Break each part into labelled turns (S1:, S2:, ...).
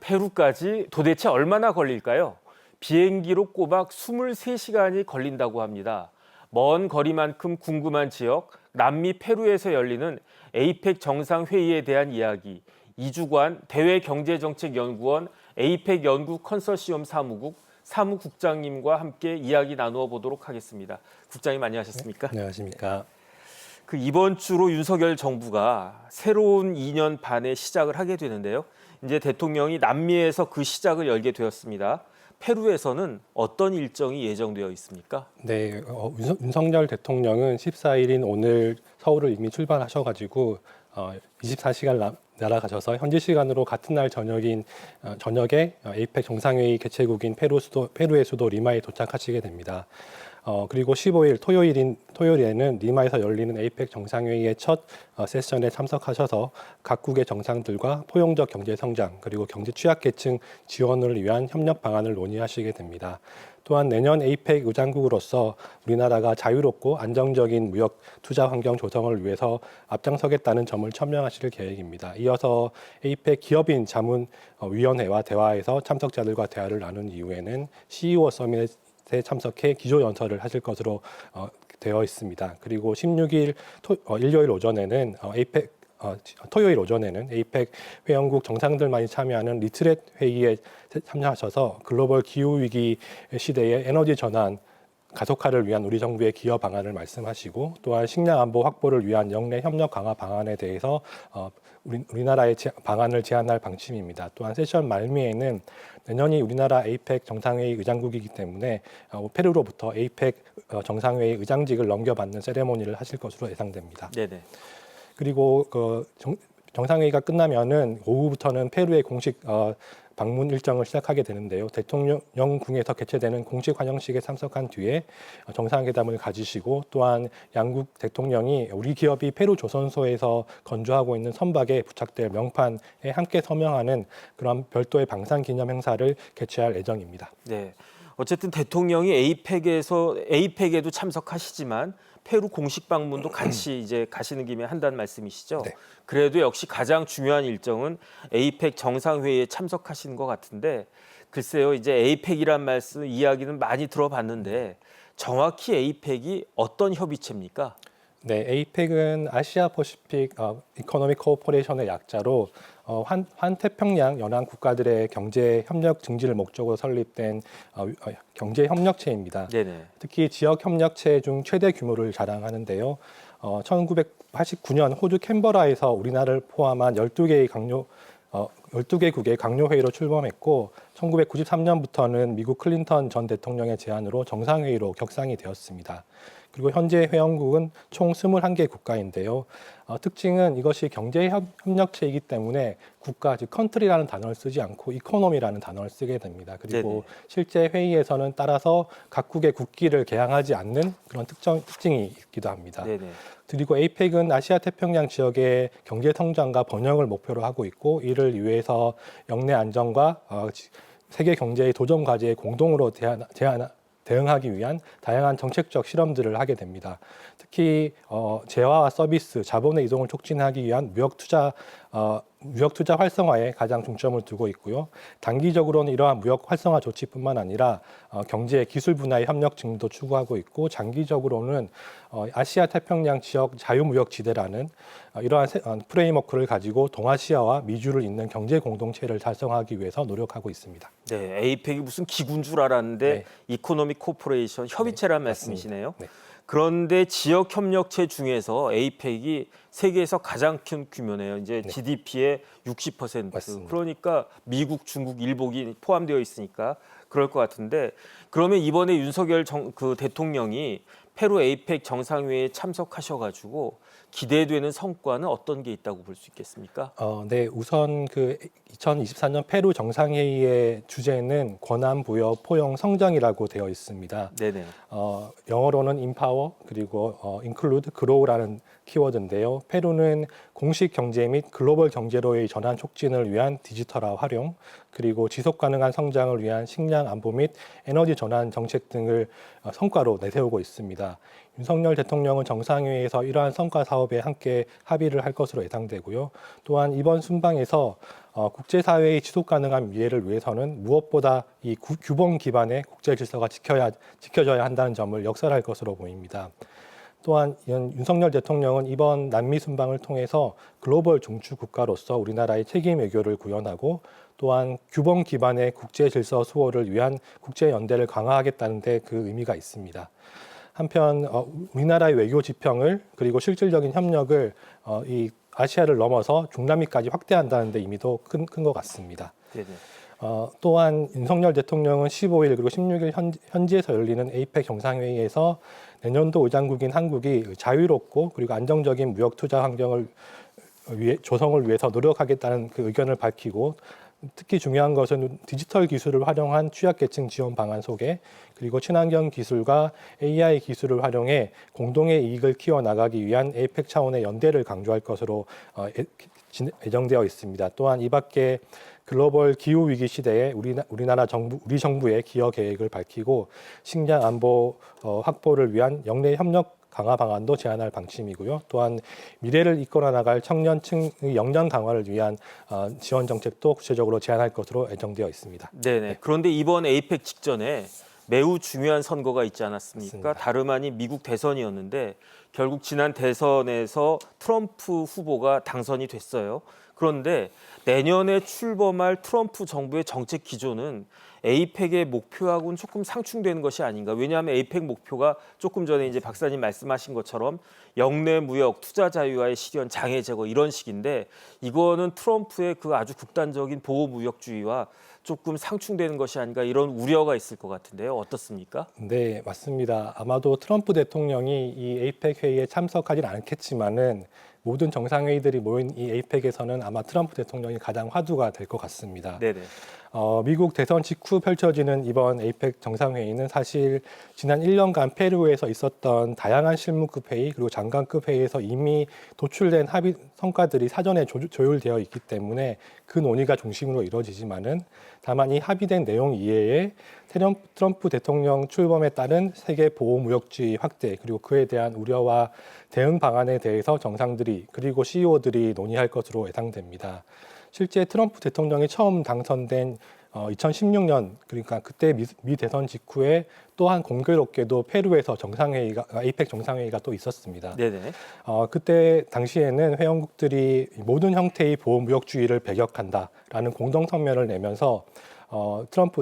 S1: 페루까지 도대체 얼마나 걸릴까요? 비행기로 꼬박 23시간이 걸린다고 합니다. 먼 거리만큼 궁금한 지역, 남미 페루에서 열리는 에이펙 정상회의에 대한 이야기, 이주관 대외경제정책연구원 에이펙 연구 컨소시엄 사무국장님과 함께 이야기 나누어 보도록 하겠습니다. 국장님 안녕하셨습니까?
S2: 안녕하십니까.
S1: 이번 주로 윤석열 정부가 새로운 2년 반의 시작을 하게 되는데요. 이제 대통령이 남미에서 그 시작을 열게 되었습니다. 페루에서는 어떤 일정이 예정되어 있습니까?
S2: 네, 윤석열 대통령은 14일인 오늘 서울을 이미 출발하셔가지고 24시간 날아가셔서 현지 시간으로 같은 날 저녁에 에이펙 정상회의 개최국인 페루의 수도 리마에 도착하시게 됩니다. 그리고 15일 토요일에는 리마에서 열리는 에이펙 정상회의의 첫 세션에 참석하셔서 각국의 정상들과 포용적 경제 성장 그리고 경제 취약계층 지원을 위한 협력 방안을 논의하시게 됩니다. 또한 내년 에이펙 의장국으로서 우리나라가 자유롭고 안정적인 무역 투자 환경 조성을 위해서 앞장서겠다는 점을 천명하실 계획입니다. 이어서 에이펙 기업인 자문위원회와 대화에서 참석자들과 대화를 나눈 이후에는 CEO 서밋에 참석해 기조연설을 하실 것으로 되어 있습니다. 그리고 16일 일요일 오전에는 토요일 오전에는 에이펙 회원국 정상들만이 참여하는 리트렛 회의에 참여하셔서 글로벌 기후위기 시대의 에너지 전환 가속화를 위한 우리 정부의 기여 방안을 말씀하시고 또한 식량 안보 확보를 위한 영내 협력 강화 방안에 대해서 우리나라의 방안을 제안할 방침입니다. 또한 세션 말미에는 내년이 우리나라 에이펙 정상회의 의장국이기 때문에 페루로부터 에이펙 정상회의 의장직을 넘겨받는 세레모니를 하실 것으로 예상됩니다.
S1: 네네.
S2: 그리고 정상회의가 끝나면은 오후부터는 페루의 공식 방문 일정을 시작하게 되는데요. 대통령궁에서 개최되는 공식 환영식에 참석한 뒤에 정상회담을 가지시고 또한 양국 대통령이 우리 기업이 페루 조선소에서 건조하고 있는 선박에 부착될 명판에 함께 서명하는 그런 별도의 방산 기념 행사를 개최할 예정입니다.
S1: 네. 어쨌든 대통령이 에이펙에도 참석하시지만 페루 공식 방문도 같이 이제 가시는 김에 한다는 말씀이시죠?
S2: 네.
S1: 그래도 역시 가장 중요한 일정은 에이펙 정상회의에 참석하시는 것 같은데 글쎄요, 이제 에이펙이란 말씀 이야기는 많이 들어봤는데 정확히 에이펙이 어떤 협의체입니까?
S2: 네, 에이펙은 아시아 퍼시픽 이코노믹 코오퍼레이션의 약자로 환태평양 연안 국가들의 경제 협력 증진을 목적으로 설립된 경제 협력체입니다.
S1: 네네.
S2: 특히 지역 협력체 중 최대 규모를 자랑하는데요. 1989년 호주 캔버라에서 우리나라를 포함한 12개국의 강요회의로 출범했고 1993년부터는 미국 클린턴 전 대통령의 제안으로 정상회의로 격상이 되었습니다. 그리고 현재 회원국은 총 21개 국가인데요. 특징은 이것이 경제협력체이기 때문에 국가, 즉 컨트리라는 단어를 쓰지 않고 이코노미라는 단어를 쓰게 됩니다. 그리고
S1: 네네.
S2: 실제 회의에서는 따라서 각국의 국기를 개양하지 않는 그런 특징이 있기도 합니다.
S1: 네네.
S2: 그리고 에이펙은 아시아 태평양 지역의 경제 성장과 번영을 목표로 하고 있고 이를 위해서 영내 안정과 세계 경제의 도전 과제에 공동으로 대응하기 위한 다양한 정책적 실험들을 하게 됩니다. 특히 재화와 서비스, 자본의 이동을 촉진하기 위한 무역 투자 활성화에 가장 중점을 두고 있고요. 단기적으로는 이러한 무역 활성화 조치뿐만 아니라 경제, 기술 분야의 협력 증도 추구하고 있고 장기적으로는 아시아 태평양 지역 자유무역지대라는 이러한 프레임워크를 가지고 동아시아와 미주를 잇는 경제 공동체를 달성하기 위해서 노력하고 있습니다.
S1: 네, 에이펙이 무슨 기구인 줄 알았는데
S2: 네.
S1: 이코노믹 코퍼레이션 협의체란 말씀이시네요.
S2: 네.
S1: 그런데 지역 협력체 중에서 에이펙이 세계에서 가장 큰 규모네요. 이제 GDP의 60%.
S2: 맞습니다.
S1: 그러니까 미국, 중국, 일본이 포함되어 있으니까 그럴 것 같은데 그러면 이번에 윤석열 대통령이 페루 에이펙 정상회의에 참석하셔가지고 기대되는 성과는 어떤 게 있다고 볼 수 있겠습니까?
S2: 네, 우선 2024년 페루 정상회의의 주제는 권한 부여 포용 성장이라고 되어 있습니다.
S1: 네네.
S2: 영어로는 empower 그리고 include, grow라는 키워드인데요. 페루는 공식 경제 및 글로벌 경제로의 전환 촉진을 위한 디지털화 활용, 그리고 지속 가능한 성장을 위한 식량 안보 및 에너지 전환 정책 등을 성과로 내세우고 있습니다. 윤석열 대통령은 정상회의에서 이러한 성과 사업에 함께 합의를 할 것으로 예상되고요. 또한 이번 순방에서 국제사회의 지속 가능한 미래를 위해서는 무엇보다 이 규범 기반의 국제 질서가 지켜져야 한다는 점을 역설할 것으로 보입니다. 또한 윤석열 대통령은 이번 남미 순방을 통해서 글로벌 중추 국가로서 우리나라의 책임 외교를 구현하고 또한 규범 기반의 국제 질서 수호를 위한 국제 연대를 강화하겠다는 데 그 의미가 있습니다. 한편 우리나라의 외교 지평을 그리고 실질적인 협력을 이 아시아를 넘어서 중남미까지 확대한다는 데 의미도 큰 것 같습니다.
S1: 네네.
S2: 또한 윤석열 대통령은 15일 그리고 16일 현지에서 열리는 에이펙 정상회의에서 내년도 의장국인 한국이 자유롭고 그리고 안정적인 무역 투자 환경을 조성을 위해서 노력하겠다는 그 의견을 밝히고 특히 중요한 것은 디지털 기술을 활용한 취약계층 지원 방안 소개, 그리고 친환경 기술과 AI 기술을 활용해 공동의 이익을 키워나가기 위한 에이펙 차원의 연대를 강조할 것으로 예정되어 있습니다. 또한 이 밖에 글로벌 기후 위기 시대에 우리 정부의 기여 계획을 밝히고 식량 안보 확보를 위한 영내 협력 강화 방안도 제안할 방침이고요. 또한 미래를 이끌어 나갈 청년층의 역량 강화를 위한 지원 정책도 구체적으로 제안할 것으로 예정되어 있습니다.
S1: 네네. 그런데 이번 에이펙 직전에 매우 중요한 선거가 있지 않았습니까?
S2: 맞습니다.
S1: 다름 아닌 미국 대선이었는데 결국 지난 대선에서 트럼프 후보가 당선이 됐어요. 그런데 내년에 출범할 트럼프 정부의 정책 기조는 에이펙의 목표하고는 조금 상충되는 것이 아닌가. 왜냐하면 에이펙 목표가 조금 전에 이제 박사님 말씀하신 것처럼 영내 무역, 투자 자유화의 실현, 장애 제거 이런 식인데 이거는 트럼프의 그 아주 극단적인 보호 무역주의와 조금 상충되는 것이 아닌가 이런 우려가 있을 것 같은데요. 어떻습니까?
S2: 네, 맞습니다. 아마도 트럼프 대통령이 이 에이펙 회의에 참석하지는 않겠지만은 모든 정상회의들이 모인 이 에이펙에서는 아마 트럼프 대통령이 가장 화두가 될 것 같습니다.
S1: 네네.
S2: 미국 대선 직후 펼쳐지는 이번 에이펙 정상회의는 사실 지난 1년간 페루에서 있었던 다양한 실무급 회의 그리고 장관급 회의에서 이미 도출된 합의 성과들이 사전에 조율되어 있기 때문에 그 논의가 중심으로 이루어지지만은 다만 이 합의된 내용 이외에 트럼프 대통령 출범에 따른 세계 보호 무역주의 확대 그리고 그에 대한 우려와 대응 방안에 대해서 정상들이 그리고 CEO들이 논의할 것으로 예상됩니다. 실제 트럼프 대통령이 처음 당선된 2016년 그러니까 그때 미 대선 직후에 또한 공교롭게도 페루에서 에이펙 정상회의가 또 있었습니다.
S1: 네네.
S2: 그때 당시에는 회원국들이 모든 형태의 보호 무역주의를 배격한다라는 공동 성명을 내면서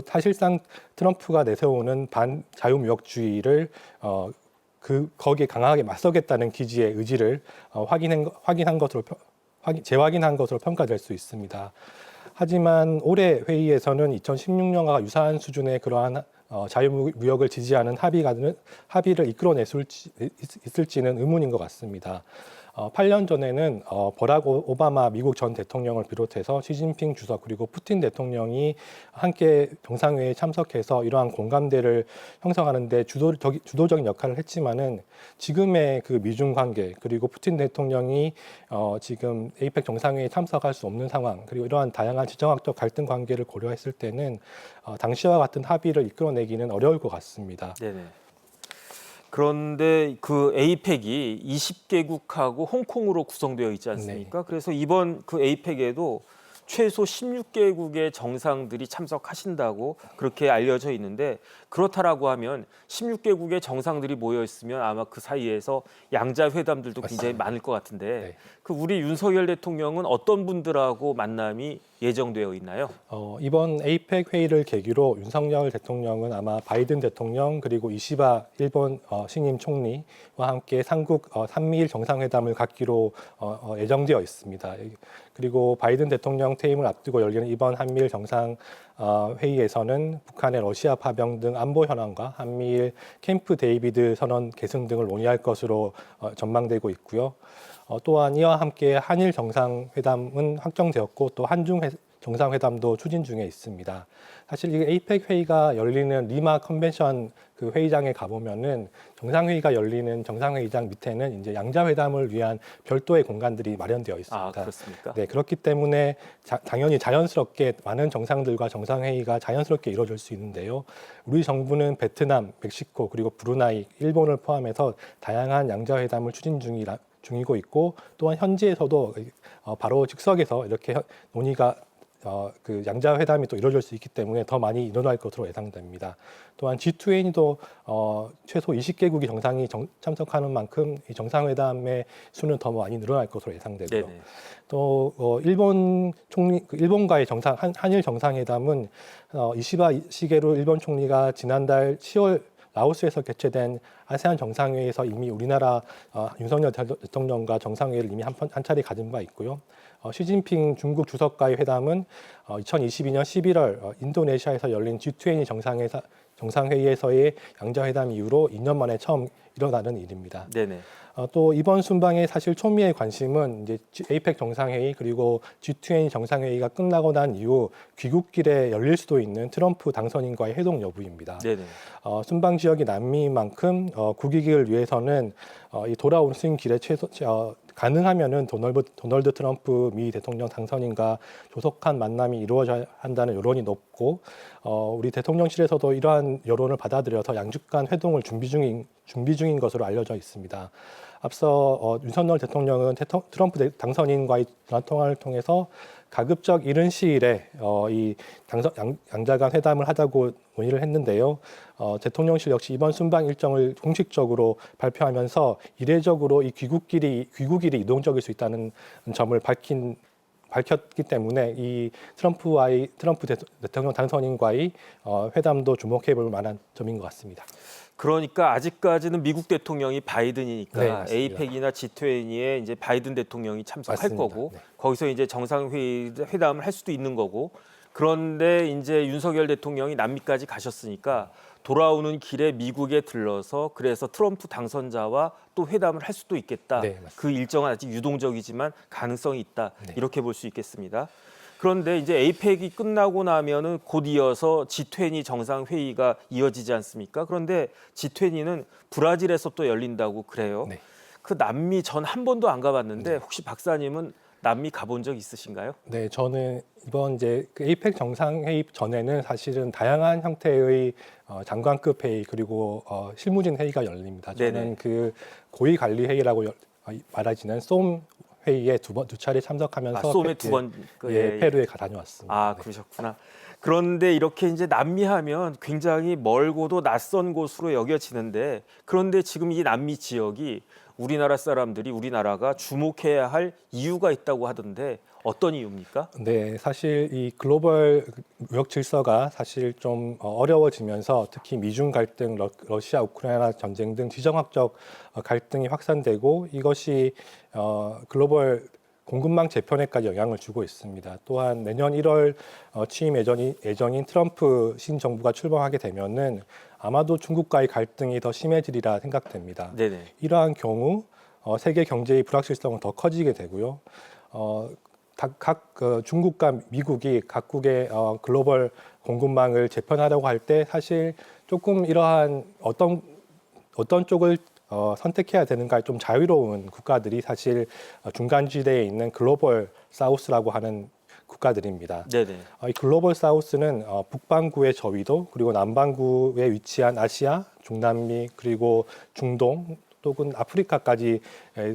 S2: 사실상 트럼프가 내세우는 반자유무역주의를 거기에 강하게 맞서겠다는 기지의 의지를 재확인한 것으로 평가될 수 있습니다. 하지만 올해 회의에서는 2016년과 유사한 수준의 그러한 자유무역을 지지하는 합의를 있을지는 의문인 것 같습니다. 8년 전에는 버락 오바마 미국 전 대통령을 비롯해서 시진핑 주석 그리고 푸틴 대통령이 함께 정상회의에 참석해서 이러한 공감대를 형성하는 데 주도적인 역할을 했지만은 지금의 그 미중 관계 그리고 푸틴 대통령이 지금 에이펙 정상회의에 참석할 수 없는 상황 그리고 이러한 다양한 지정학적 갈등 관계를 고려했을 때는 당시와 같은 합의를 이끌어내기는 어려울 것 같습니다.
S1: 네네. 그런데 그 에이펙이 20개국하고 홍콩으로 구성되어 있지 않습니까? 그래서 이번 그 에이펙에도 최소 16개국의 정상들이 참석하신다고 그렇게 알려져 있는데 그렇다라고 하면 16개국의 정상들이 모여 있으면 아마 그 사이에서 양자 회담들도 굉장히 많을 것 같은데
S2: 네.
S1: 그 우리 윤석열 대통령은 어떤 분들하고 만남이 예정되어 있나요?
S2: 이번 에이펙 회의를 계기로 윤석열 대통령은 아마 바이든 대통령 그리고 이시바 일본 신임 총리와 함께 한미일 정상회담을 갖기로 예정되어 있습니다. 그리고 바이든 대통령 퇴임을 앞두고 열리는 이번 한미일 정상 회의에서는 북한의 러시아 파병 등 안보 현황과 한미일 캠프 데이비드 선언 계승 등을 논의할 것으로 전망되고 있고요. 또한 이와 함께 한일 정상회담은 확정되었고 또 한중 정상회담도 추진 중에 있습니다. 사실 이 에이펙 회의가 열리는 리마 컨벤션 그 회의장에 가보면은 정상회의가 열리는 정상회의장 밑에는 이제 양자회담을 위한 별도의 공간들이 마련되어 있습니다.
S1: 아, 그렇습니까?
S2: 네, 그렇기 때문에 당연히 자연스럽게 많은 정상들과 정상회의가 자연스럽게 이루어질 수 있는데요. 우리 정부는 베트남, 멕시코, 그리고 브루나이, 일본을 포함해서 다양한 양자회담을 중이고 있고, 또한 현지에서도 바로 즉석에서 이렇게 논의가 그 양자회담이 또 이루어질 수 있기 때문에 더 많이 일어날 것으로 예상됩니다. 또한 G20도 최소 20개국이 참석하는 만큼 이 정상회담의 수는 더 많이 늘어날 것으로 예상되고요.
S1: 네네.
S2: 또 일본과의 한일 정상회담은 이시바 시게루 일본 총리가 지난달 10월 라오스에서 개최된 아세안 정상회의에서 이미 우리나라 윤석열 대통령과 정상회의를 이미 한 차례 가진 바 있고요. 시진핑 중국 주석과의 회담은 2022년 11월 인도네시아에서 열린 G20 정상회의에서의 양자회담 이후로 2년 만에 처음 일어나는 일입니다.
S1: 네네.
S2: 또 이번 순방에 사실 초미의 관심은 이제 APEC 정상회의 그리고 G20 정상회의가 끝나고 난 이후 귀국길에 열릴 수도 있는 트럼프 당선인과의 회동 여부입니다.
S1: 네네.
S2: 순방 지역이 남미인 만큼 국익을 위해서는 이 돌아오는 길에 가능하면은 도널드 트럼프 미 대통령 당선인과 조속한 만남이 이루어져야 한다는 여론이 높고 우리 대통령실에서도 이러한 여론을 받아들여서 양측 간 회동을 준비 중인 것으로 알려져 있습니다. 앞서 윤석열 대통령은 트럼프 당선인과의 전화 통화를 통해서 가급적 이른 시일에 이 양자 간 회담을 하자고 논의를 했는데요. 대통령실 역시 이번 순방 일정을 공식적으로 발표하면서 이례적으로 이 귀국일이 이동적일 수 있다는 점을 밝혔기 때문에 이 트럼프 대통령 당선인과의 회담도 주목해 볼 만한 점인 것 같습니다.
S1: 그러니까 아직까지는 미국 대통령이 바이든이니까
S2: 네, 맞습니다.
S1: 에이펙이나 G20에 이제 바이든 대통령이 참석할
S2: 맞습니다.
S1: 거고
S2: 네.
S1: 거기서 이제 회담을 할 수도 있는 거고 그런데 이제 윤석열 대통령이 남미까지 가셨으니까 돌아오는 길에 미국에 들러서 그래서 트럼프 당선자와 또 회담을 할 수도 있겠다.
S2: 네, 맞습니다.
S1: 그 일정은 아직 유동적이지만 가능성이 있다.
S2: 네.
S1: 이렇게 볼 수 있겠습니다. 그런데 이제 에이펙이 끝나고 나면은 곧 이어서 G20 정상회의가 이어지지 않습니까? 그런데 G20는 브라질에서 또 열린다고 그래요.
S2: 네.
S1: 그 남미 전 한 번도 안 가봤는데 혹시 박사님은 남미 가본 적 있으신가요?
S2: 네, 저는 이번 이제 그 에이펙 정상회의 전에는 사실은 다양한 형태의 장관급 회의 그리고 실무진 회의가 열립니다. 저는
S1: 네네.
S2: 그 고위 관리 회의라고 말하지는 솜 회의에 두 차례 참석하면서
S1: 솜에 두 번
S2: 페루에 다녀왔습니다.
S1: 아,
S2: 네.
S1: 그러셨구나. 그런데 이렇게 이제 남미 하면 굉장히 멀고도 낯선 곳으로 여겨지는데 그런데 지금 이 남미 지역이 우리나라가 주목해야 할 이유가 있다고 하던데 어떤 이유입니까?
S2: 네, 사실 이 글로벌 무역 질서가 사실 좀 어려워지면서 특히 미중 갈등, 러시아 우크라이나 전쟁 등 지정학적 갈등이 확산되고 이것이 글로벌 공급망 재편에까지 영향을 주고 있습니다. 또한 내년 1월 취임 예정인 트럼프 신정부가 출범하게 되면은 아마도 중국과의 갈등이 더 심해지리라 생각됩니다.
S1: 네네.
S2: 이러한 경우 세계 경제의 불확실성은 더 커지게 되고요. 중국과 미국이 각국의 글로벌 공급망을 재편하려고 할 때 사실 조금 이러한 어떤 쪽을 선택해야 되는가 좀 자유로운 국가들이 사실 중간지대에 있는 글로벌 사우스라고 하는 국가들입니다.
S1: 네네.
S2: 이 글로벌 사우스는 북반구의 저위도 그리고 남반구에 위치한 아시아, 중남미 그리고 중동 또는 아프리카까지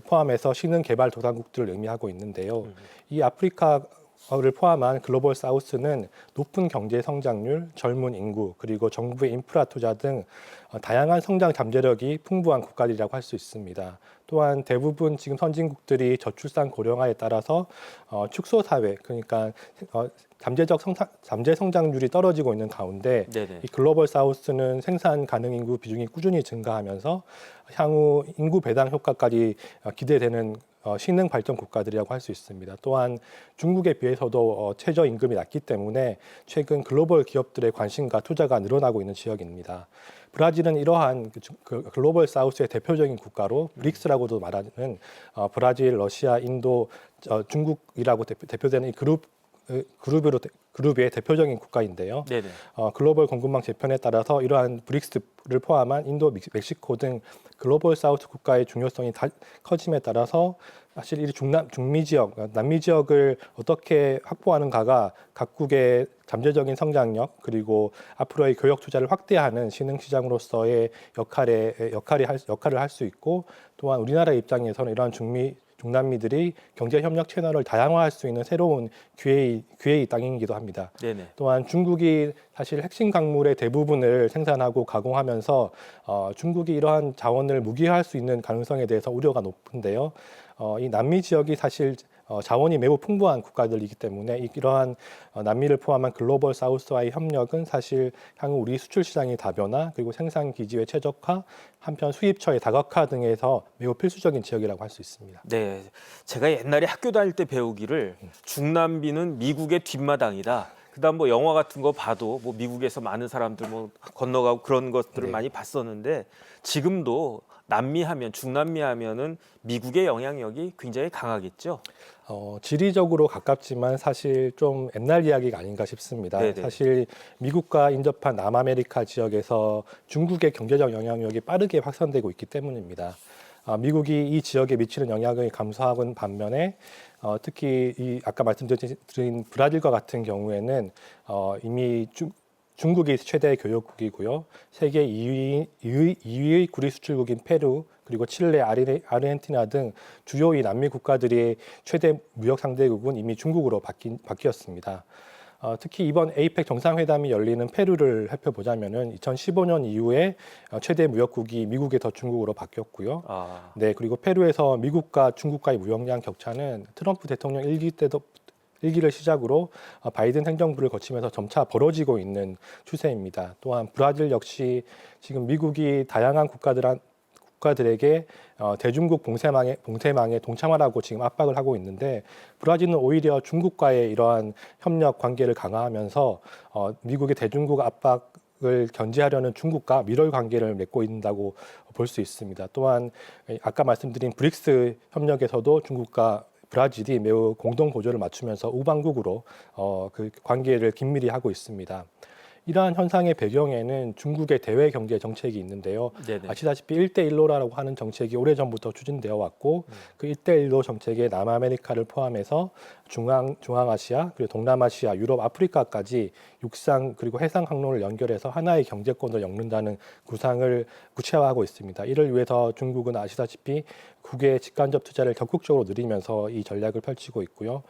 S2: 포함해서 신흥 개발 도상국들을 의미하고 있는데요. 이 아프리카를 포함한 글로벌 사우스는 높은 경제 성장률, 젊은 인구, 그리고 정부의 인프라 투자 등 다양한 성장 잠재력이 풍부한 국가들이라고 할 수 있습니다. 또한 대부분 지금 선진국들이 저출산 고령화에 따라서 축소 사회, 그러니까 잠재 성장률이 떨어지고 있는 가운데
S1: 네네.
S2: 이 글로벌 사우스는 생산 가능 인구 비중이 꾸준히 증가하면서 향후 인구 배당 효과까지 기대되는 신흥 발전 국가들이라고 할 수 있습니다. 또한 중국에 비해서도 최저 임금이 낮기 때문에 최근 글로벌 기업들의 관심과 투자가 늘어나고 있는 지역입니다. 브라질은 이러한 글로벌 사우스의 대표적인 국가로 브릭스라고도 말하는 브라질, 러시아, 인도, 중국이라고 대표되는 이 그룹 그룹의 대표적인 국가인데요.
S1: 네네.
S2: 글로벌 공급망 재편에 따라서 이러한 브릭스를 포함한 인도, 멕시코 등 글로벌 사우스 국가의 중요성이 커짐에 따라서 사실 이 중미 지역, 남미 지역을 어떻게 확보하는가가 각국의 잠재적인 성장력 그리고 앞으로의 교역 투자를 확대하는 신흥 시장으로서의 역할을 할 수 있고, 또한 우리나라 입장에서는 이러한 중남미들이 경제 협력 채널을 다양화할 수 있는 새로운 기회의 땅이기도 합니다.
S1: 네네.
S2: 또한 중국이 사실 핵심 광물의 대부분을 생산하고 가공하면서 중국이 이러한 자원을 무기화할 수 있는 가능성에 대해서 우려가 높은데요. 이 남미 지역이 사실 자원이 매우 풍부한 국가들이기 때문에 이러한 남미를 포함한 글로벌 사우스와의 협력은 사실 향후 우리 수출 시장의 다변화 그리고 생산 기지의 최적화, 한편 수입처의 다각화 등에서 매우 필수적인 지역이라고 할 수 있습니다.
S1: 네, 제가 옛날에 학교 다닐 때 배우기를 중남미는 미국의 뒷마당이다. 그다음 뭐 영화 같은 거 봐도 뭐 미국에서 많은 사람들 뭐 건너가고 그런 것들을
S2: 네.
S1: 많이 봤었는데 지금도 남미 하면 중남미 하면은 미국의 영향력이 굉장히 강하겠죠.
S2: 지리적으로 가깝지만 사실 좀 옛날 이야기가 아닌가 싶습니다.
S1: 네네.
S2: 사실 미국과 인접한 남아메리카 지역에서 중국의 경제적 영향력이 빠르게 확산되고 있기 때문입니다. 미국이 이 지역에 미치는 영향을 감소하는 반면에 특히 이 아까 말씀드린 브라질과 같은 경우에는 이미 중국이 최대 교역국이고요. 세계 2위의 구리 수출국인 페루, 그리고 칠레, 아르헨티나 등 주요 이 남미 국가들의 최대 무역 상대국은 이미 중국으로 바뀌었습니다. 특히 이번 에이펙 정상회담이 열리는 페루를 살펴보자면은 2015년 이후에 최대 무역국이 미국에서 중국으로 바뀌었고요. 네, 그리고 페루에서 미국과 중국과의 무역량 격차는 트럼프 대통령 일기를 시작으로 바이든 행정부를 거치면서 점차 벌어지고 있는 추세입니다. 또한 브라질 역시 지금 미국이 다양한 국가들에게 대중국 봉쇄망에 동참하라고 지금 압박을 하고 있는데, 브라질은 오히려 중국과의 이러한 협력 관계를 강화하면서 미국의 대중국 압박을 견제하려는 중국과 밀월 관계를 맺고 있다고 볼 수 있습니다. 또한 아까 말씀드린 브릭스 협력에서도 중국과 브라질이 매우 공동 보조를 맞추면서 우방국으로 그 관계를 긴밀히 하고 있습니다. 이러한 현상의 배경에는 중국의 대외 경제 정책이 있는데요.
S1: 네네.
S2: 아시다시피 1대1로라고 하는 정책이 오래전부터 추진되어 왔고, 그 1대1로 정책에 남아메리카를 포함해서 중앙아시아, 그리고 동남아시아, 유럽, 아프리카까지 육상 그리고 해상 항로를 연결해서 하나의 경제권을 엮는다는 구상을 구체화하고 있습니다. 이를 위해서 중국은 아시다시피 국외 직간접 투자를 적극적으로 늘리면서 이 전략을 펼치고 있고요.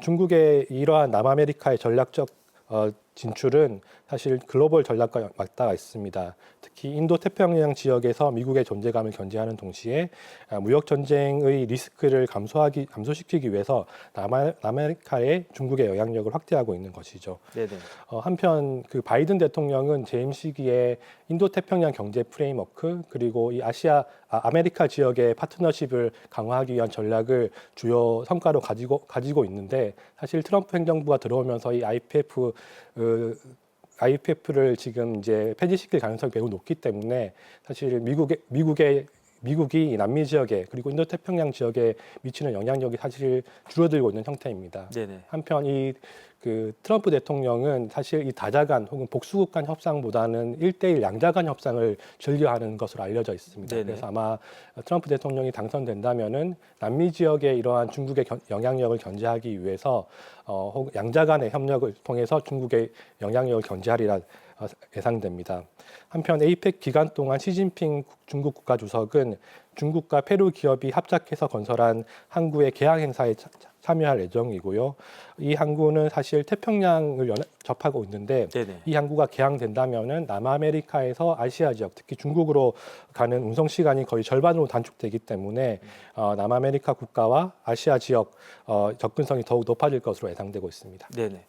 S2: 중국의 이러한 남아메리카의 전략적 진출은 사실 글로벌 전략과 맞닿아 있습니다. 특히 인도 태평양 지역에서 미국의 존재감을 견제하는 동시에 무역 전쟁의 리스크를 감소시키기 위해서 남아메리카의 중국의 영향력을 확대하고 있는 것이죠.
S1: 네네.
S2: 한편 그 바이든 대통령은 재임 시기에 인도 태평양 경제 프레임워크 그리고 이 아메리카 지역의 파트너십을 강화하기 위한 전략을 주요 성과로 가지고 있는데, 사실 트럼프 행정부가 들어오면서 이 IPF를 지금 이제 폐지시킬 가능성이 매우 높기 때문에 사실 미국이 남미 지역에 그리고 인도 태평양 지역에 미치는 영향력이 사실 줄어들고 있는 형태입니다.
S1: 네네.
S2: 한편 그 트럼프 대통령은 사실 이 다자간 혹은 복수국 간 협상보다는 1대1 양자 간 협상을 즐겨하는 것으로 알려져 있습니다.
S1: 네네.
S2: 그래서 아마 트럼프 대통령이 당선된다면은 남미 지역의 이러한 중국의 영향력을 견제하기 위해서 혹은 양자 간의 협력을 통해서 중국의 영향력을 견제하리라 예상됩니다. 한편 에이펙 기간 동안 시진핑 중국 국가주석은 중국과 페루 기업이 합작해서 건설한 항구의 개항 행사에 참여할 예정이고요. 이 항구는 사실 태평양을 접하고 있는데,
S1: 네네.
S2: 이 항구가 개항된다면은 남아메리카에서 아시아 지역, 특히 중국으로 가는 운송 시간이 거의 절반으로 단축되기 때문에 남아메리카 국가와 아시아 지역 접근성이 더욱 높아질 것으로 예상되고 있습니다.
S1: 네네.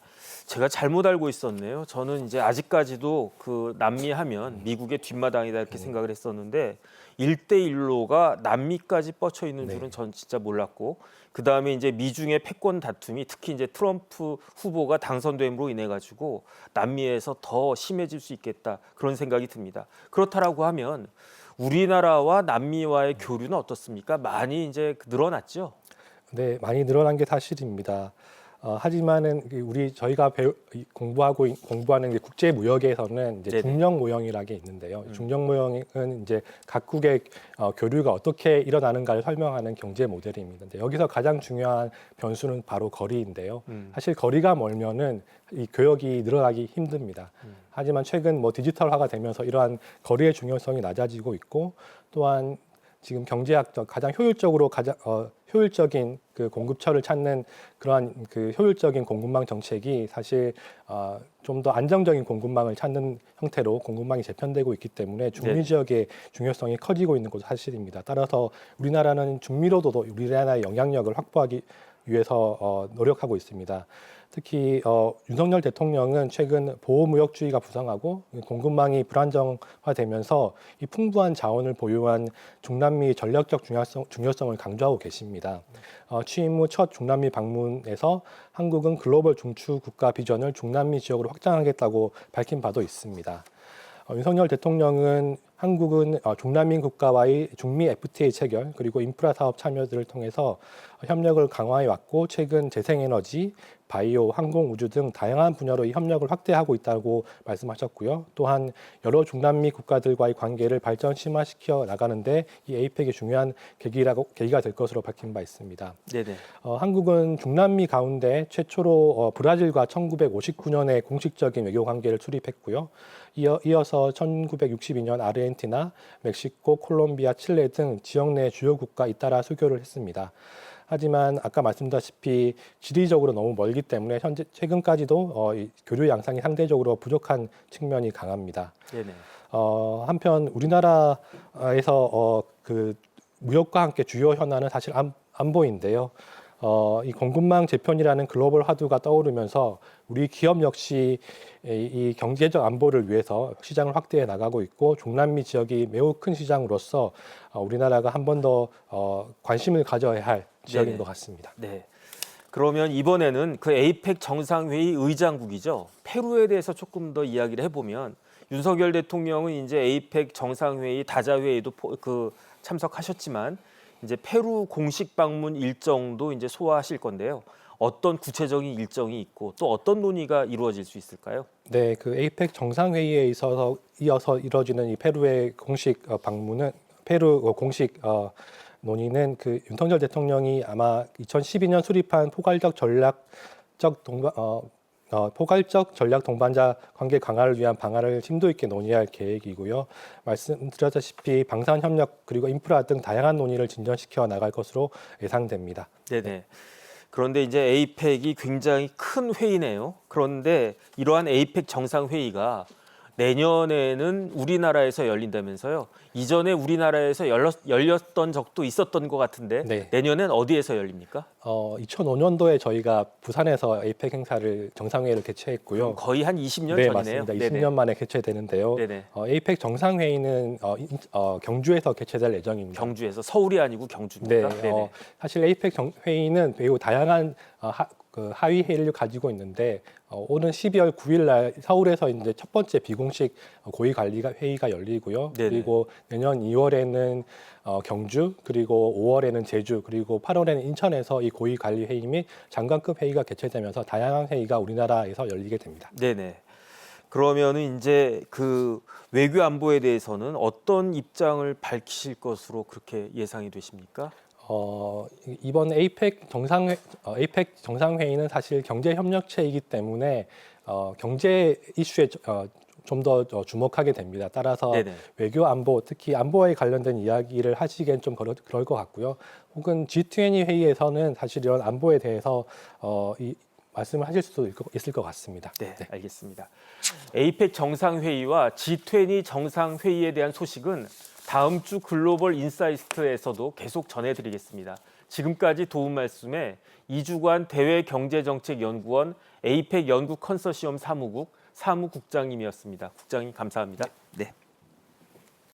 S1: 제가 잘못 알고 있었네요. 저는 이제 아직까지도 그 남미 하면 미국의 뒷마당이다 이렇게 생각을 했었는데 1대1로가 남미까지 뻗쳐 있는 줄은 전 진짜 몰랐고, 그다음에 이제 미중의 패권 다툼이 특히 이제 트럼프 후보가 당선됨으로 인해 가지고 남미에서 더 심해질 수 있겠다 그런 생각이 듭니다. 그렇다라고 하면 우리나라와 남미와의 교류는 어떻습니까? 많이 이제 늘어났죠?
S2: 네, 많이 늘어난 게 사실입니다. 하지만은 저희가 공부하는 이제 국제 무역에서는 이제
S1: 네네.
S2: 중력 모형이라는 게 있는데요. 중력 모형은 이제 각국의 교류가 어떻게 일어나는가를 설명하는 경제 모델입니다. 근데 여기서 가장 중요한 변수는 바로 거리인데요. 사실 거리가 멀면은 이 교역이 늘어나기 힘듭니다. 하지만 최근 디지털화가 되면서 이러한 거리의 중요성이 낮아지고 있고, 또한 지금 경제학적 가장 효율적인 그 공급처를 찾는 그러한 그 효율적인 공급망 정책이 사실 좀 더 안정적인 공급망을 찾는 형태로 공급망이 재편되고 있기 때문에 중미 지역의 중요성이 커지고 있는 것도 사실입니다. 따라서 우리나라는 중미로도 우리나라의 영향력을 확보하기 위해서 노력하고 있습니다. 특히 윤석열 대통령은 최근 보호무역주의가 부상하고 공급망이 불안정화되면서 이 풍부한 자원을 보유한 중남미 전략적 중요성을 강조하고 계십니다. 취임 후 첫 중남미 방문에서 한국은 글로벌 중추 국가 비전을 중남미 지역으로 확장하겠다고 밝힌 바도 있습니다. 윤석열 대통령은 한국은 중남미 국가와의 중미 FTA 체결 그리고 인프라 사업 참여들을 통해서 협력을 강화해 왔고, 최근 재생에너지, 바이오, 항공우주 등 다양한 분야로 이 협력을 확대하고 있다고 말씀하셨고요. 또한 여러 중남미 국가들과의 관계를 발전 심화시켜 나가는데 이 에이펙이 중요한 계기가 될 것으로 밝힌 바 있습니다.
S1: 네네.
S2: 한국은 중남미 가운데 최초로 브라질과 1959년에 공식적인 외교 관계를 수립했고요. 이어서 1962년 아르헨티나, 멕시코, 콜롬비아, 칠레 등 지역 내 주요 국가 잇따라 수교를 했습니다. 하지만 아까 말씀드렸다시피 지리적으로 너무 멀기 때문에 최근까지도 이 교류 양상이 상대적으로 부족한 측면이 강합니다.
S1: 네네.
S2: 한편 우리나라에서 그 무역과 함께 주요 현안은 사실 안보인데요. 이 공급망 재편이라는 글로벌 화두가 떠오르면서 우리 기업 역시 이 경제적 안보를 위해서 시장을 확대해 나가고 있고, 중남미 지역이 매우 큰 시장으로서 우리나라가 한 번 더 관심을 가져야 할 지역인
S1: 네네.
S2: 것 같습니다.
S1: 네. 그러면 이번에는 그 에이펙 정상회의 의장국이죠. 페루에 대해서 조금 더 이야기를 해보면, 윤석열 대통령은 이제 에이펙 정상회의 다자회의도 참석하셨지만 이제 페루 공식 방문 일정도 이제 소화하실 건데요. 어떤 구체적인 일정이 있고 또 어떤 논의가 이루어질 수 있을까요?
S2: 네, 그 에이펙 정상회의에 이어서 이뤄지는 이 페루의 공식 방문은 페루 공식 논의는 그 윤석열 대통령이 아마 2012년 수립한 포괄적 전략 동반자 관계 강화를 위한 방안을 심도 있게 논의할 계획이고요. 말씀드렸다시피 방산 협력 그리고 인프라 등 다양한 논의를 진전시켜 나갈 것으로 예상됩니다.
S1: 네네. 그런데 이제 에이펙이 굉장히 큰 회의네요. 그런데 이러한 에이펙 정상회의가 내년에는 우리나라에서 열린다면서요. 이전에 우리나라에서 열렸던 적도 있었던 것 같은데
S2: 네.
S1: 내년엔 어디에서 열립니까?
S2: 2005년도에 저희가 부산에서 에이펙 행사를 정상회의를 개최했고요.
S1: 거의 한 20년
S2: 네,
S1: 전이네요.
S2: 맞습니다.
S1: 네네.
S2: 20년 만에 개최되는데요.
S1: 네네.
S2: 에이펙 정상회의는 경주에서 개최될 예정입니다.
S1: 경주에서, 서울이 아니고 경주입니까?
S2: 네,
S1: 네네.
S2: 사실 에이펙 회의는 매우 다양한 하위 회의를 가지고 있는데 오는 12월 9일 날 서울에서 이제 첫 번째 비공식 고위 관리 회의가 열리고요.
S1: 네네.
S2: 그리고 내년 2월에는 경주, 그리고 5월에는 제주, 그리고 8월에는 인천에서 이 고위 관리 회의 및 장관급 회의가 개최되면서 다양한 회의가 우리나라에서 열리게 됩니다.
S1: 네네. 그러면은 이제 그 외교 안보에 대해서는 어떤 입장을 밝히실 것으로 그렇게 예상이 되십니까?
S2: 이번 에이펙 정상회의는 사실 경제협력체이기 때문에 경제 이슈에 좀 더 주목하게 됩니다. 따라서
S1: 네네.
S2: 외교 안보, 특히 안보에 관련된 이야기를 하시기엔 좀 그럴 것 같고요. 혹은 G20 회의에서는 사실 이런 안보에 대해서 말씀을 하실 수도 있을 것 같습니다.
S1: 네, 알겠습니다. 에이펙 정상회의와 G20 정상회의에 대한 소식은 다음 주 글로벌 인사이트에서도 계속 전해드리겠습니다. 지금까지 도움 말씀에 이주관 대외경제정책연구원 에이펙 연구 컨소시엄 사무국장님이었습니다. 국장님 감사합니다. 네.